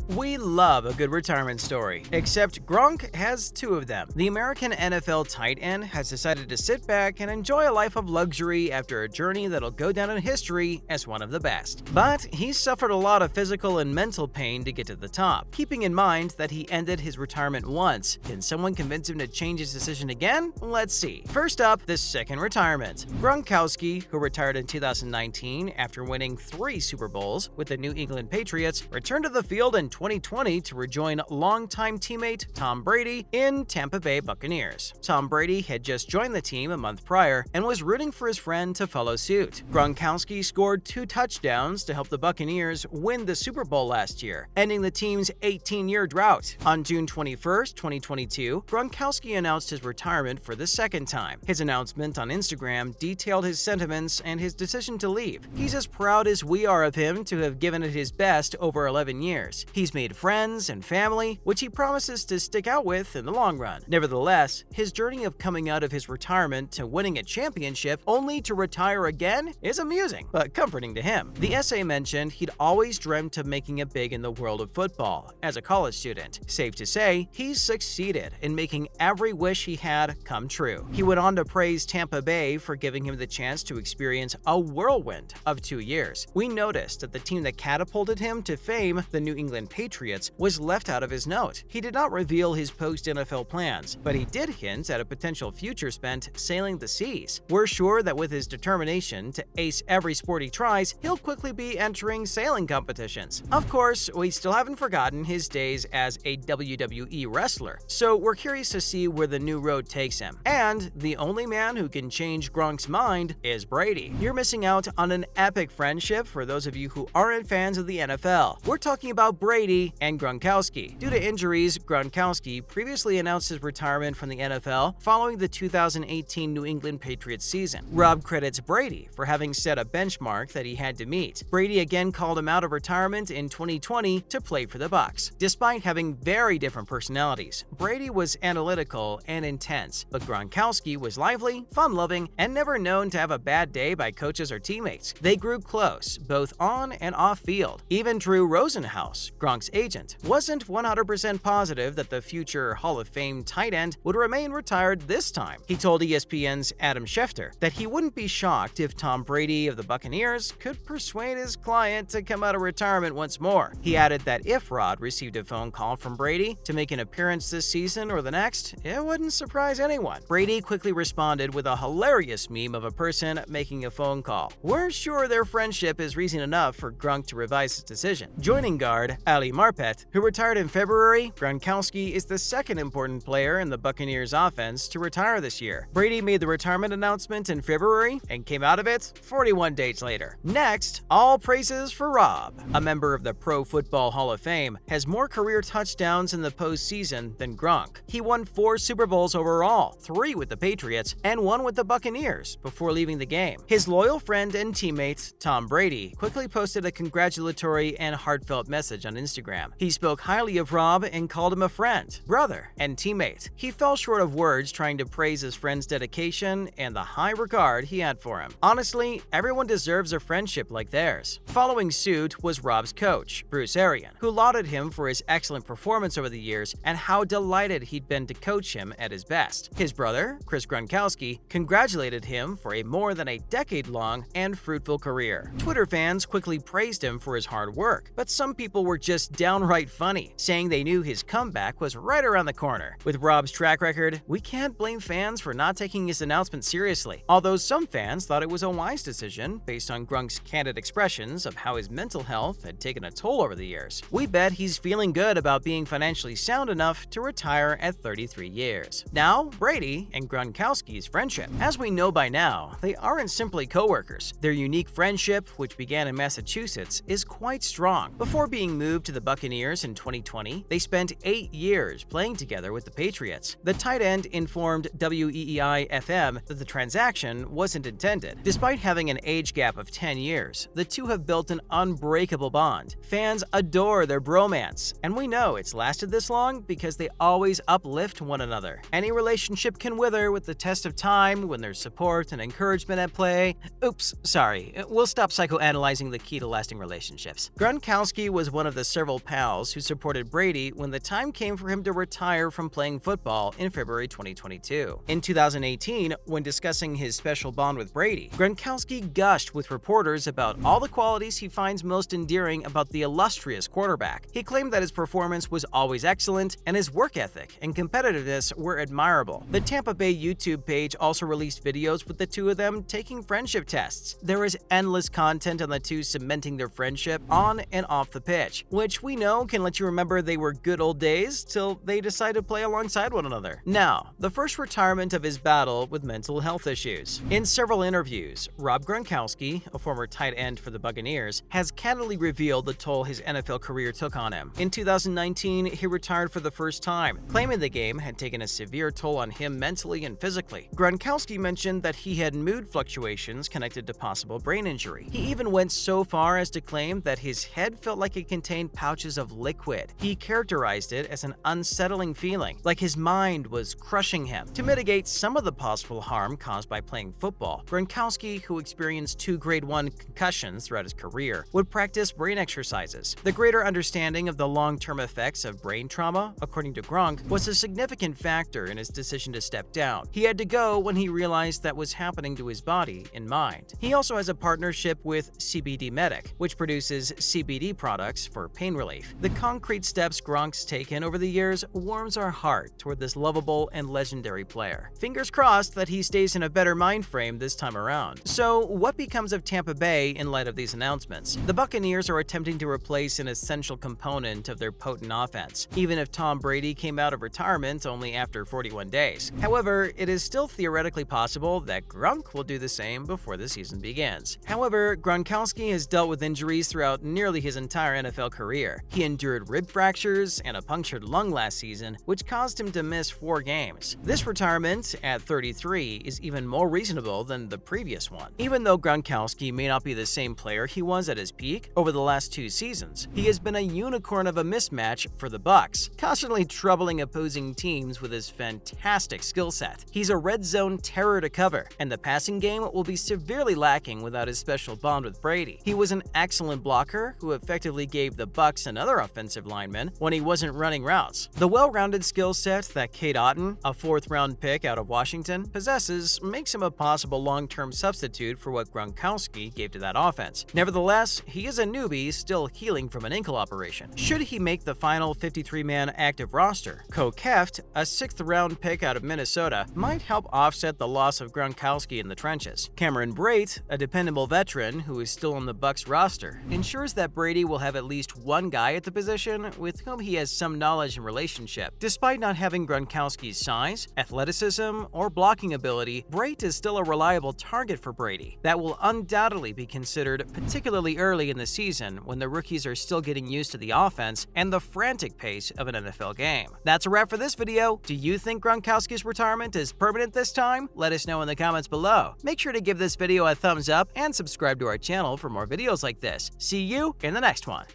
We love a good retirement story, except Gronk has two of them. The American NFL tight end has decided to sit back and enjoy a life of luxury after a journey that'll go down in history as one of the best. But he's suffered a lot of physical and mental pain to get to the top. Keeping in mind that he ended his retirement once, can someone convince him to change his decision again? Let's see. First up, the second retirement. Gronkowski, who retired in 2019 after winning 3 Super Bowls with the New England Patriots, returned to the field in 2020 to rejoin longtime teammate Tom Brady in Tampa Bay Buccaneers. Tom Brady had just joined the team a month prior and was rooting for his friend to follow suit. Gronkowski scored 2 touchdowns to help the Buccaneers win the Super Bowl last year, ending the team's 18-year drought. On June 21, 2022, Gronkowski announced his retirement for the second time. His announcement on Instagram detailed his sentiments and his decision to leave. He's as proud as we are of him to have given it his best over 11 years. He's made friends and family, which he promises to stick out with in the long run. Nevertheless, his journey of coming out of his retirement to winning a championship only to retire again is amusing, but comforting to him. The essay mentioned he'd always dreamt of making it big in the world of football as a college student. Safe to say, he's succeeded in making every wish he had come true. He went on to praise Tampa Bay for giving him the chance to experience a whirlwind of 2 years. We noticed that the team that catapulted him to fame, the New England Patriots, was left out of his note. He did not reveal his post-NFL plans, but he did hint at a potential future spent sailing the seas. We're sure that with his determination to ace every sport he tries, he'll quickly be entering sailing competitions. Of course, we still haven't forgotten his days as a WWE wrestler, so we're curious to see where the new road takes him. And the only man who can change Gronk's mind is Brady. You're missing out on an epic friendship for those of you who aren't fans of the NFL. We're talking about Brady and Gronkowski. Due to injuries, Gronkowski previously announced his retirement from the NFL following the 2018 New England Patriots season. Rob credits Brady for having set a benchmark that he had to meet. Brady again called him out of retirement in 2020 to play for the Bucs. Despite having very different personalities, Brady was analytical and intense, but Gronkowski was lively, fun-loving, and never known to have a bad day by coaches or teammates. They grew close, both on and off field. Even Drew Rosenhaus, Gronk's agent, wasn't 100% positive that the future Hall of Fame tight end would remain retired this time. He told ESPN's Adam Schefter that he wouldn't be shocked if Tom Brady of the Buccaneers could persuade his client to come out of retirement once more. He added that if Rod received a phone call from Brady to make an appearance this season or the next, it wouldn't surprise anyone. Brady quickly responded with a hilarious meme of a person making a phone call. We're sure their friendship is reason enough for Gronk to revise his decision. Joining guard Ali Marpet, who retired in February, Gronkowski is the second important player in the Buccaneers offense to retire this year. Brady made the retirement announcement in February and came out of it 41 days later. Next, all praises for Rob. A member of the Pro Football Hall of Fame has more career touchdowns in the postseason than Gronk. He won 4 Super Bowls overall, 3 with the Patriots and 1 with the Buccaneers before leaving the game. His loyal friend and teammate, Tom Brady, quickly posted a congratulatory and heartfelt message on Instagram. He spoke highly of Rob and called him a friend, brother, and teammate. He fell short of words trying to praise his friend's dedication and the high regard he had for him. Honestly, everyone deserves a friendship like theirs. Following suit was Rob's coach, Bruce Arians, who lauded him for his excellent performance over the years and how delighted he'd been to coach him at his best. His brother, Chris Gronkowski, congratulated him for a more than a decade-long and fruitful career. Twitter fans quickly praised him for his hard work, but some people were just downright funny, saying they knew his comeback was right around the corner. With Rob's track record, we can't blame fans for not taking his announcement seriously, although some fans thought it was a wise decision based on Gronk's candid expressions of how his mental health had taken a toll over the years. We bet he's feeling good about being financially sound enough to retire at 33 years. Now, Brady and Gronkowski's friendship. As we know by now, they aren't simply co-workers. Their unique friendship, which began in Massachusetts, is quite strong. Before being moved to the Buccaneers in 2020, they spent 8 years playing together with the Patriots. The tight end informed WEEI-FM that the transaction wasn't intended. Despite having an age gap of 10 years, the two have built an unbreakable bond. Fans adore their bromance, and we know it's lasted this long because they always uplift one another. Any relationship can wither with the test of time when there's support and encouragement at play. Oops, sorry. We'll stop psychoanalyzing the key to lasting relationships. Gronkowski was one of the several pals who supported Brady when the time came for him to retire from playing football in February 2022. In 2018, when discussing his special bond with Brady, Gronkowski gushed with reporters about all the qualities he finds most endearing about the illustrious quarterback. He claimed that his performance was always excellent and his work ethic and competitiveness were admirable. The Tampa Bay YouTube page also released videos with the two of them taking friendship tests. There is endless content on the two cementing their friendship on and off the pitch, which we know can let you remember they were good old days till they decide to play alongside one another. Now, the first retirement of his battle with mental health issues. In several interviews, Rob Gronkowski, a former tight end for the Buccaneers, has candidly revealed the toll his NFL career took on him. In 2019, he retired for the first time, claiming the game had taken a severe toll on him mentally and physically. Gronkowski mentioned that he had mood fluctuations connected to possible brain injury. He even went so far as to claim that his head felt like it contained pouches of liquid. He characterized it as an unsettling feeling, like his mind was crushing him. To mitigate some of the possible harm caused by playing football, Gronkowski, who experienced 2 Grade 1 concussions throughout his career, would practice brain exercises. The greater understanding of the long-term effects of brain trauma, according to Gronk, was a significant factor in his decision to step down. He had to go when he realized that was happening to his body and mind. He also has a partnership with CBD Medic, which produces CBD products for pain relief. The concrete steps Gronk's taken over the years warms our heart toward this lovable and legendary player. Fingers crossed that he stays in a better mind frame this time around. So, what becomes of Tampa Bay in light of these announcements? The Buccaneers are attempting to replace an essential component of their potent offense, even if Tom Brady came out of retirement only after 41 days. However, it is still theoretically possible that Gronk will do the same before the season begins. However, Gronkowski has dealt with injuries throughout nearly his entire NFL career. He endured rib fractures and a punctured lung last season, which caused him to miss 4 games. This retirement, at 33, is even more reasonable than the previous one. Even though Gronkowski may not be the same player he was at his peak over the last 2 seasons, he has been a unicorn of a mismatch for the Bucs, constantly troubling opposing teams with his fantastic skill set. He's a red zone terror to cover, and the passing game will be severely lacking without his special bond with Brady. He was an excellent blocker who effectively gave the Bucs another offensive lineman when he wasn't running routes. The well-rounded skill set that Cade Otton, a 4th-round pick out of Washington, possesses makes him a possible long-term substitute for what Gronkowski gave to that offense. Nevertheless, he is a newbie still healing from an ankle operation. Should he make the final 53-man active roster, Keft, a 6th-round pick out of Minnesota, might help offset the loss of Gronkowski in the trenches. Cameron Brate, a dependable veteran who is still on the Bucs roster, ensures that Brady will have at least one guy at the position with whom he has some knowledge and relationship. Despite not having Gronkowski's size, athleticism, or blocking ability, Brate is still a reliable target for Brady that will undoubtedly be considered, particularly early in the season when the rookies are still getting used to the offense and the frantic pace of an NFL game. That's a wrap for this video. Do you think Gronkowski's retirement is permanent this time? Let us know in the comments below. Make sure to give this video a thumbs up and subscribe to our channel for more videos like this. See you in the next one.